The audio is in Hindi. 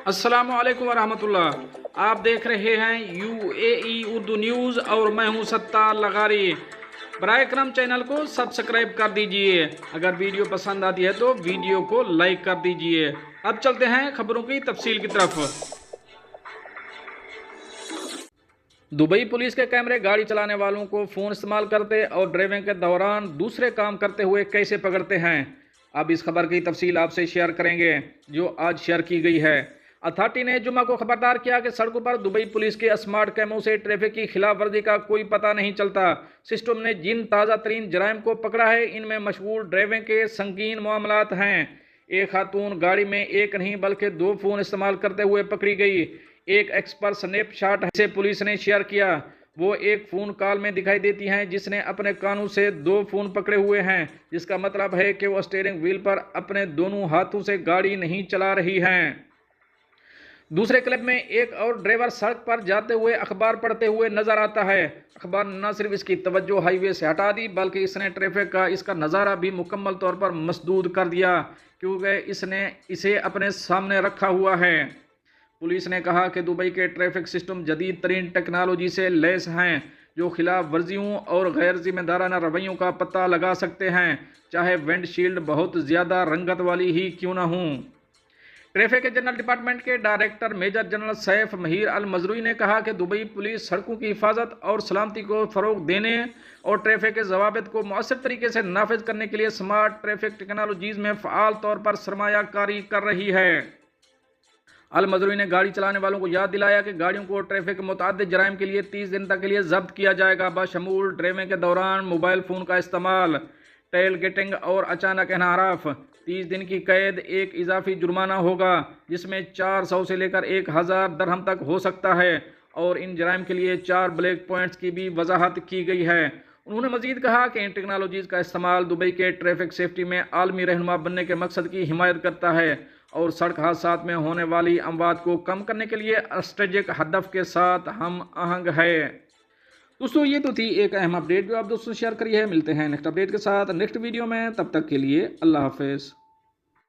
अस्सलामु अलैकुम वरहमतुल्लाह। आप देख रहे हैं यूएई उर्दू न्यूज़ और मैं हूं सत्तार लगारी। बराए करम चैनल को सब्सक्राइब कर दीजिए। अगर वीडियो पसंद आती है तो वीडियो को लाइक कर दीजिए। अब चलते हैं खबरों की तफसील की तरफ। दुबई पुलिस के कैमरे गाड़ी चलाने वालों को फ़ोन इस्तेमाल करते और ड्राइविंग के दौरान दूसरे काम करते हुए कैसे पकड़ते हैं। अब इस खबर की तफसील आपसे शेयर करेंगे जो आज शेयर की गई है। अथॉरिटी ने जुम्मा को खबरदार किया कि सड़कों पर दुबई पुलिस के स्मार्ट कैमरों से ट्रैफिक की खिलाफ वर्जी का कोई पता नहीं चलता। सिस्टम ने जिन ताज़ा तरीन जराइम को पकड़ा है इनमें मशहूर ड्राइविंग के संगीन मामलात हैं। एक खातून गाड़ी में एक नहीं बल्कि 2 फ़ोन इस्तेमाल करते हुए पकड़ी गई। एक एक्सपर्ट स्नैपशॉट से पुलिस ने शेयर किया। वो एक फ़ोन कॉल में दिखाई देती हैं जिसने अपने कानों से 2 फ़ोन पकड़े हुए हैं, जिसका मतलब है कि वो स्टीयरिंग व्हील पर अपने दोनों हाथों से गाड़ी नहीं चला रही हैं। दूसरे क्लिप में एक और ड्राइवर सड़क पर जाते हुए अखबार पढ़ते हुए नजर आता है। अखबार न सिर्फ इसकी तवज्जो हाईवे से हटा दी बल्कि इसने ट्रैफिक का इसका नज़ारा भी मुकम्मल तौर पर मसदूद कर दिया, क्योंकि इसने इसे अपने सामने रखा हुआ है। पुलिस ने कहा कि दुबई के ट्रैफिक सिस्टम जदीद तरीन टेक्नोलॉजी से लैस हैं जो खिलाफ वर्जियों और गैर जिम्मेदाराना रवैयों का पता लगा सकते हैं, चाहे विंडशील्ड बहुत ज़्यादा रंगत वाली ही क्यों न हों। ट्रैफिक के जनरल डिपार्टमेंट के director major general Saif Mahir अल मजरूई ने कहा कि दुबई पुलिस सड़कों की हिफाजत और सलामती को फ़रोग देने और ट्रैफिक के ज़वाबित को मौसर तरीके से नाफिज करने के लिए स्मार्ट ट्रैफिक टेक्नोलॉजीज़ में फ़आल तौर पर सरमायाकारी कर रही है। अल मजरूई ने गाड़ी चलाने वालों को याद दिलाया कि गाड़ियों को ट्रैफिक मुतादिद जराइम के लिए 30 दिन तक के लिए जब्त किया जाएगा, बशमूल ड्राइविंग के दौरान मोबाइल फ़ोन का इस्तेमाल, टेल गेटिंग और अचानक इनहराफ। 30 दिन की कैद, एक इजाफी जुर्माना होगा जिसमें 400 से लेकर 1000 दरहम तक हो सकता है, और इन जराइम के लिए 4 ब्लैक पॉइंट्स की भी वजाहत की गई है। उन्होंने मजीद कहा कि इन टेक्नोलॉजीज़ का इस्तेमाल दुबई के ट्रैफिक सेफ्टी में आलमी रहनुमा बनने के मकसद की हिमायत करता है और सड़क हादसात में होने वाली अमवात को कम करने के लिए स्ट्रेटेजिक हदफ के साथ हम आहंग है। दोस्तों ये तो थी एक अहम अपडेट जो आप दोस्तों शेयर करी है। मिलते हैं नेक्स्ट अपडेट के साथ नेक्स्ट वीडियो में, तब तक के लिए अल्लाह हाफिज़।